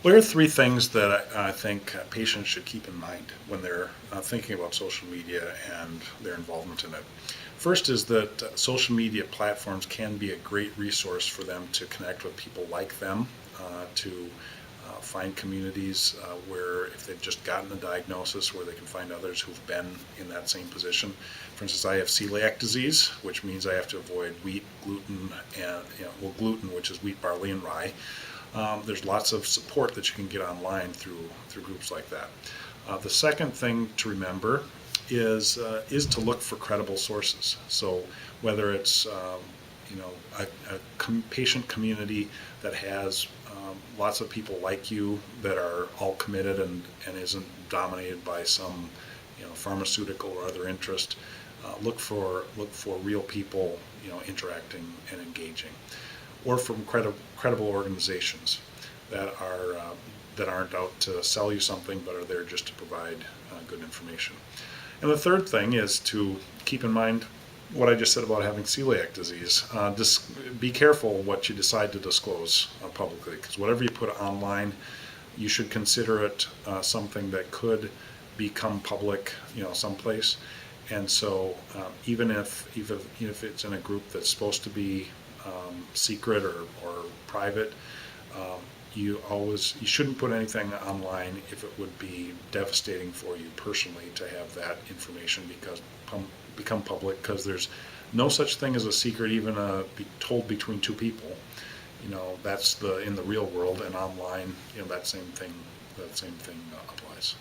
What are three things that I think patients should keep in mind when they're thinking about social media and their involvement in it? First is that social media platforms can be a great resource for them to connect with people like them, to find communities where if they've just gotten a diagnosis, where they can find others who've been in that same position. For instance, I have celiac disease, which means I have to avoid wheat, gluten, and gluten, which is wheat, barley, and rye. There's lots of support that you can get online through groups like that. The second thing to remember is to look for credible sources. So whether it's a patient community that has lots of people like you that are all committed and isn't dominated by some pharmaceutical or other interest. Look for real people interacting and engaging, or from credible organizations that aren't out to sell you something but are there just to provide good information. And the third thing is to keep in mind what I just said about having celiac disease. Just be careful what you decide to disclose publicly, because whatever you put online, you should consider it something that could become public, someplace. And so even if it's in a group that's supposed to be secret or private, you shouldn't put anything online if it would be devastating for you personally to have that information become public, because there's no such thing as a secret even be told between two people. That's in the real world, and online, that same thing applies.